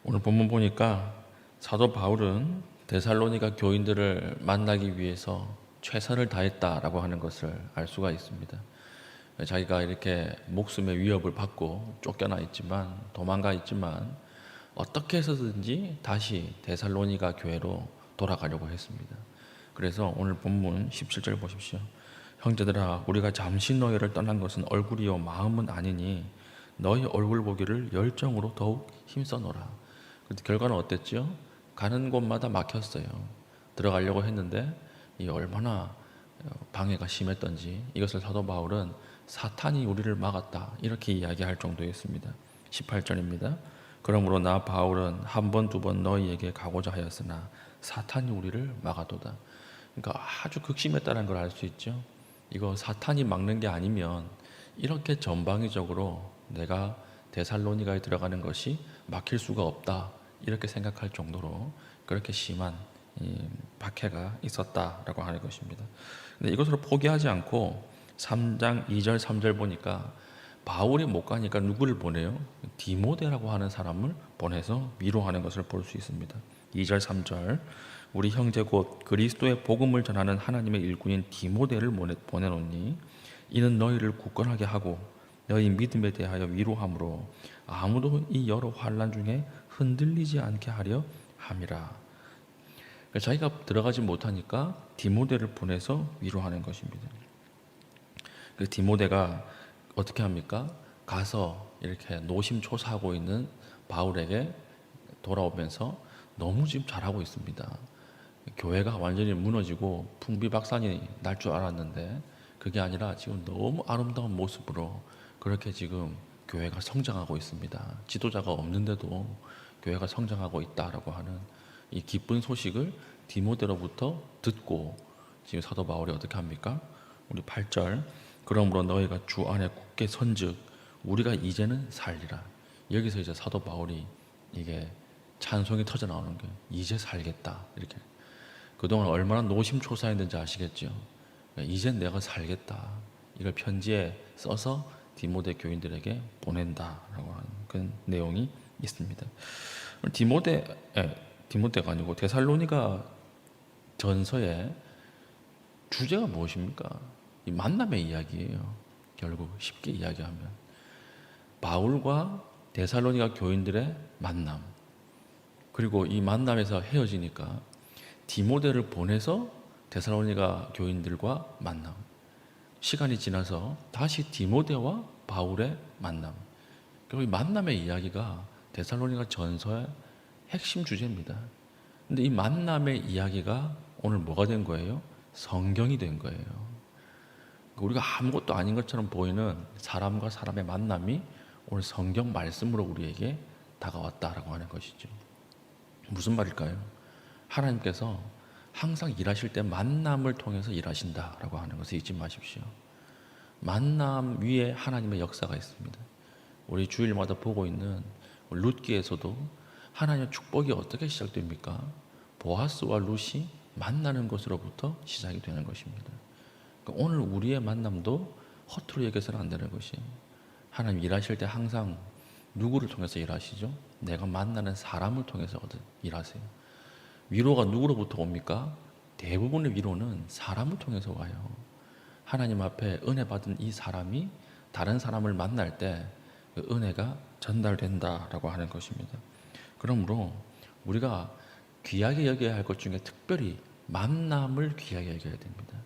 오늘 본문 보니까 사도 바울은 데살로니가 교인들을 만나기 위해서 최선을 다했다라고 하는 것을 알 수가 있습니다. 자기가 이렇게 목숨의 위협을 받고 쫓겨나 있지만, 도망가 있지만 어떻게 해서든지 다시 데살로니가 교회로 돌아가려고 했습니다. 그래서 오늘 본문 17절 보십시오. 형제들아, 우리가 잠시 너희를 떠난 것은 얼굴이요 마음은 아니니 너희 얼굴 보기를 열정으로 더욱 힘써노라. 근데 결과는 어땠죠? 가는 곳마다 막혔어요. 들어가려고 했는데 이 얼마나 방해가 심했던지, 이것을 사도 바울은 사탄이 우리를 막았다 이렇게 이야기할 정도였습니다. 18절입니다. 그러므로 나 바울은 한 번 두 번 너희에게 가고자 하였으나 사탄이 우리를 막아도다. 그러니까 아주 극심했다는 걸 알 수 있죠. 이거 사탄이 막는 게 아니면 이렇게 전방위적으로 내가 데살로니가에 들어가는 것이 막힐 수가 없다 이렇게 생각할 정도로 그렇게 심한 박해가 있었다라고 하는 것입니다. 근데 이것으로 포기하지 않고 3장 2절 3절 보니까 바울이 못 가니까 누구를 보내요? 디모데라고 하는 사람을 보내서 위로하는 것을 볼 수 있습니다. 2절 3절 우리 형제 곧 그리스도의 복음을 전하는 하나님의 일꾼인 디모데를 보내노니 이는 너희를 굳건하게 하고 너희 믿음에 대하여 위로함으로 아무도 이 여러 환난 중에 흔들리지 않게 하려 함이라. 자기가 들어가지 못하니까 디모데를 보내서 위로하는 것입니다. 그 디모데가 어떻게 합니까? 가서 이렇게 노심초사하고 있는 바울에게 돌아오면서 너무 지금 잘하고 있습니다. 교회가 완전히 무너지고 풍비박산이 날 줄 알았는데 그게 아니라 지금 너무 아름다운 모습으로 그렇게 지금 교회가 성장하고 있습니다. 지도자가 없는데도 교회가 성장하고 있다라고 하는 이 기쁜 소식을 디모데로부터 듣고 지금 사도 바울이 어떻게 합니까? 우리 8절 그러므로 너희가 주 안에 굳게 선즉 우리가 이제는 살리라. 여기서 이제 사도 바울이 이게 찬송이 터져 나오는 게 이제 살겠다 이렇게. 그동안 얼마나 노심초사했는지 아시겠죠? 이젠 내가 살겠다. 이걸 편지에 써서 디모데 교인들에게 보낸다라고 하는 그런 내용이 있습니다. 디모데가 아니고 데살로니가 전서의 주제가 무엇입니까? 이 만남의 이야기예요. 결국 쉽게 이야기하면 바울과 데살로니가 교인들의 만남, 그리고 이 만남에서 헤어지니까 디모데를 보내서 데살로니가 교인들과 만남, 시간이 지나서 다시 디모데와 바울의 만남. 결국 이 만남의 이야기가 데살로니가 전서의 핵심 주제입니다. 근데 이 만남의 이야기가 오늘 뭐가 된 거예요? 성경이 된 거예요. 우리가 아무것도 아닌 것처럼 보이는 사람과 사람의 만남이 오늘 성경 말씀으로 우리에게 다가왔다라고 하는 것이죠. 무슨 말일까요? 하나님께서 항상 일하실 때 만남을 통해서 일하신다라고 하는 것을 잊지 마십시오. 만남 위에 하나님의 역사가 있습니다. 우리 주일마다 보고 있는 룻기에서도 하나님의 축복이 어떻게 시작됩니까? 보아스와 룻이 만나는 것으로부터 시작이 되는 것입니다. 그러니까 오늘 우리의 만남도 허투루 얘기해서는 안 되는 것이에요. 하나님 일하실 때 항상 누구를 통해서 일하시죠? 내가 만나는 사람을 통해서 일하세요. 위로가 누구로부터 옵니까? 대부분의 위로는 사람을 통해서 와요. 하나님 앞에 은혜 받은 이 사람이 다른 사람을 만날 때 그 은혜가 전달된다라고 하는 것입니다. 그러므로 우리가 귀하게 여겨야 할 것 중에 특별히 만남을 귀하게 여겨야 됩니다.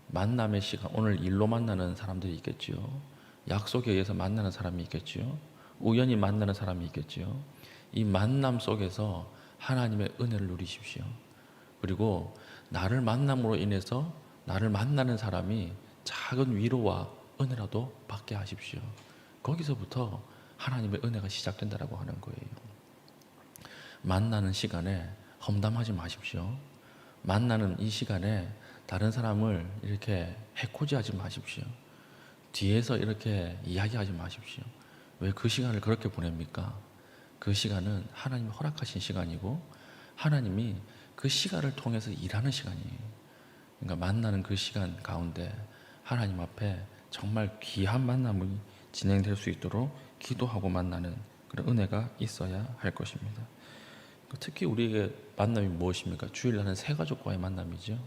만남의 시간, 오늘 일로 만나는 사람들이 있겠지요. 약속에 의해서 만나는 사람이 있겠지요. 우연히 만나는 사람이 있겠지요. 이 만남 속에서 하나님의 은혜를 누리십시오. 그리고 나를 만남으로 인해서 나를 만나는 사람이 작은 위로와 은혜라도 받게 하십시오. 거기서부터 하나님의 은혜가 시작된다라고 하는 거예요. 만나는 시간에 험담하지 마십시오. 만나는 이 시간에 다른 사람을 이렇게 해코지하지 마십시오. 뒤에서 이렇게 이야기하지 마십시오. 왜 그 시간을 그렇게 보냅니까? 그 시간은 하나님이 허락하신 시간이고 하나님이 그 시간을 통해서 일하는 시간이에요. 그러니까 만나는 그 시간 가운데 하나님 앞에 정말 귀한 만남이 진행될 수 있도록 기도하고 만나는 그런 은혜가 있어야 할 것입니다. 특히 우리에게 만남이 무엇입니까? 주일날은 새 가족과의 만남이죠.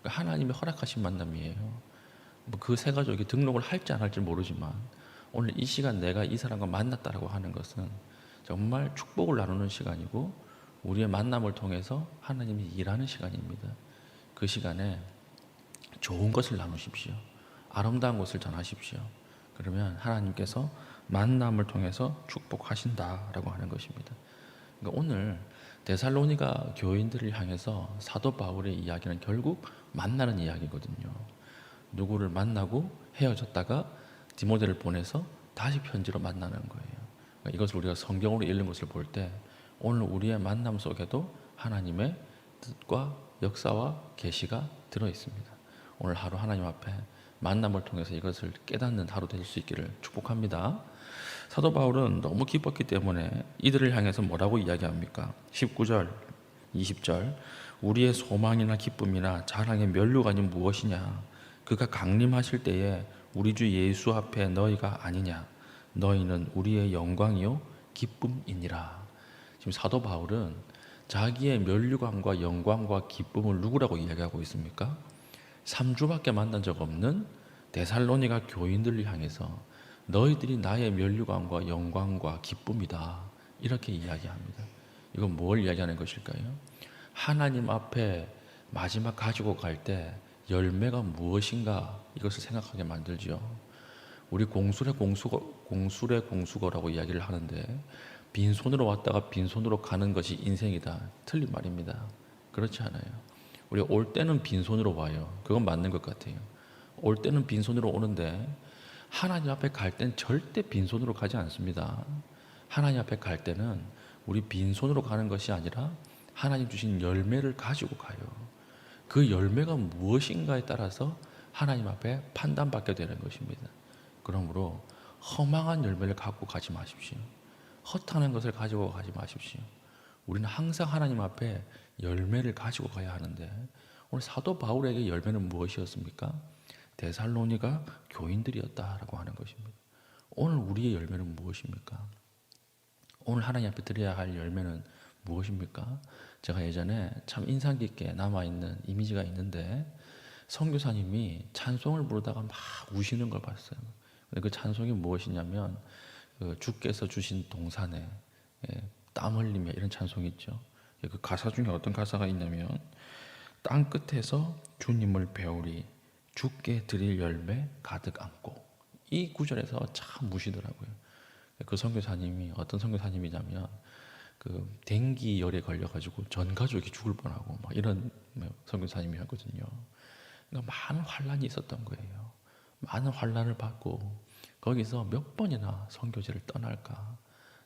하나님이 허락하신 만남이에요. 그 새 가족이 등록을 할지 안 할지 모르지만 오늘 이 시간 내가 이 사람과 만났다라고 하는 것은 정말 축복을 나누는 시간이고 우리의 만남을 통해서 하나님이 일하는 시간입니다. 그 시간에 좋은 것을 나누십시오. 아름다운 것을 전하십시오. 그러면 하나님께서 만남을 통해서 축복하신다라고 하는 것입니다. 그러니까 오늘 데살로니가 교인들을 향해서 사도 바울의 이야기는 결국 만나는 이야기거든요. 누구를 만나고 헤어졌다가 디모데를 보내서 다시 편지로 만나는 거예요. 그러니까 이것을 우리가 성경으로 읽는 것을 볼 때 오늘 우리의 만남 속에도 하나님의 뜻과 역사와 계시가 들어 있습니다. 오늘 하루 하나님 앞에 만남을 통해서 이것을 깨닫는 하루 될 수 있기를 축복합니다. 사도 바울은 너무 기뻤기 때문에 이들을 향해서 뭐라고 이야기합니까? 19절, 20절 우리의 소망이나 기쁨이나 자랑의 면류관이 무엇이냐? 그가 강림하실 때에 우리 주 예수 앞에 너희가 아니냐? 너희는 우리의 영광이요 기쁨이니라. 지금 사도 바울은 자기의 면류관과 영광과 기쁨을 누구라고 이야기하고 있습니까? 3주밖에 만난 적 없는 데살로니가 교인들을 향해서 너희들이 나의 면류관과 영광과 기쁨이다 이렇게 이야기합니다. 이건 뭘 이야기하는 것일까요? 하나님 앞에 마지막 가지고 갈 때 열매가 무엇인가 이것을 생각하게 만들죠. 우리 공술의 공수거라고 이야기를 하는데 빈손으로 왔다가 빈손으로 가는 것이 인생이다. 틀린 말입니다. 그렇지 않아요. 우리 올 때는 빈손으로 와요. 그건 맞는 것 같아요. 올 때는 빈손으로 오는데 하나님 앞에 갈 때는 절대 빈손으로 가지 않습니다. 하나님 앞에 갈 때는 우리 빈손으로 가는 것이 아니라 하나님 주신 열매를 가지고 가요. 그 열매가 무엇인가에 따라서 하나님 앞에 판단받게 되는 것입니다. 그러므로 허망한 열매를 갖고 가지 마십시오. 허탄한 것을 가지고 가지 마십시오. 우리는 항상 하나님 앞에 열매를 가지고 가야 하는데 오늘 사도 바울에게 열매는 무엇이었습니까? 데살로니가 교인들이었다라고 하는 것입니다. 오늘 우리의 열매는 무엇입니까? 오늘 하나님 앞에 드려야 할 열매는 무엇입니까? 제가 예전에 참 인상 깊게 남아있는 이미지가 있는데 선교사님이 찬송을 부르다가 막 우시는 걸 봤어요. 그 찬송이 무엇이냐면 주께서 주신 동산에 땀 흘리며 이런 찬송이 있죠. 그 가사 중에 어떤 가사가 있냐면 땅 끝에서 주님을 배우리 주께 드릴 열매 가득 안고 이 구절에서 참 무시더라고요. 그 선교사님이 어떤 선교사님이냐면 그 댕기열에 걸려가지고 전 가족이 죽을 뻔하고 막 이런 선교사님이었거든요. 그러니까 많은 환란이 있었던 거예요. 많은 환란을 받고 거기서 몇 번이나 선교지를 떠날까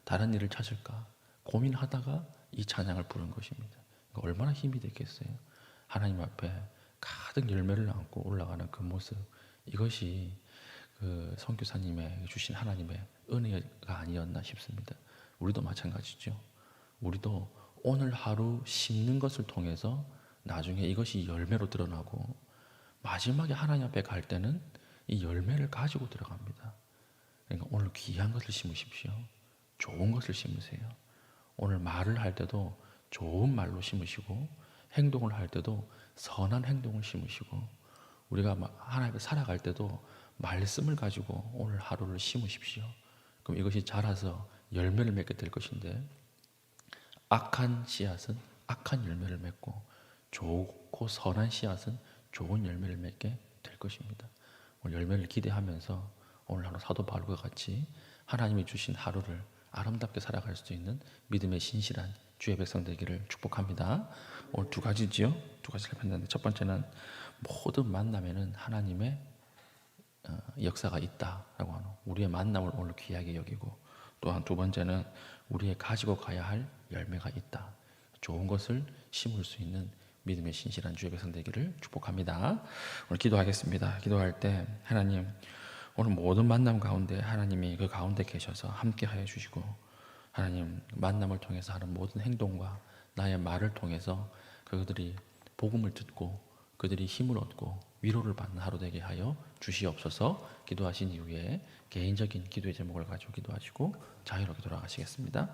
다른 일을 찾을까 고민하다가 이 찬양을 부른 것입니다. 그러니까 얼마나 힘이 됐겠어요. 하나님 앞에 가득 열매를 안고 올라가는 그 모습 이것이 그 선교사님의 주신 하나님의 은혜가 아니었나 싶습니다. 우리도 마찬가지죠. 우리도 오늘 하루 심는 것을 통해서 나중에 이것이 열매로 드러나고 마지막에 하나님 앞에 갈 때는 이 열매를 가지고 들어갑니다. 그러니까 오늘 귀한 것을 심으십시오. 좋은 것을 심으세요. 오늘 말을 할 때도 좋은 말로 심으시고 행동을 할 때도 선한 행동을 심으시고 우리가 하나님 앞에 살아갈 때도 말씀을 가지고 오늘 하루를 심으십시오. 그럼 이것이 자라서 열매를 맺게 될 것인데 악한 씨앗은 악한 열매를 맺고 좋고 선한 씨앗은 좋은 열매를 맺게 될 것입니다. 오늘 열매를 기대하면서 오늘 하루 사도 바울과 같이 하나님이 주신 하루를 아름답게 살아갈 수 있는 믿음의 신실한 주의 백성 되기를 축복합니다. 오늘 두 가지지요. 두 가지를 했는데 첫 번째는 모든 만남에는 하나님의 역사가 있다라고 하는 우리의 만남을 오늘 귀하게 여기고 또한 두 번째는 우리의 가지고 가야 할 열매가 있다. 좋은 것을 심을 수 있는 믿음의 신실한 주의 백성 되기를 축복합니다. 오늘 기도하겠습니다. 기도할 때 하나님 오늘 모든 만남 가운데 하나님이 그 가운데 계셔서 함께 하여 주시고 하나님 만남을 통해서 하는 모든 행동과 나의 말을 통해서 그들이 복음을 듣고 그들이 힘을 얻고 위로를 받는 하루 되게 하여 주시옵소서. 기도하신 이후에 개인적인 기도의 제목을 가지고 기도하시고 자유롭게 돌아가시겠습니다.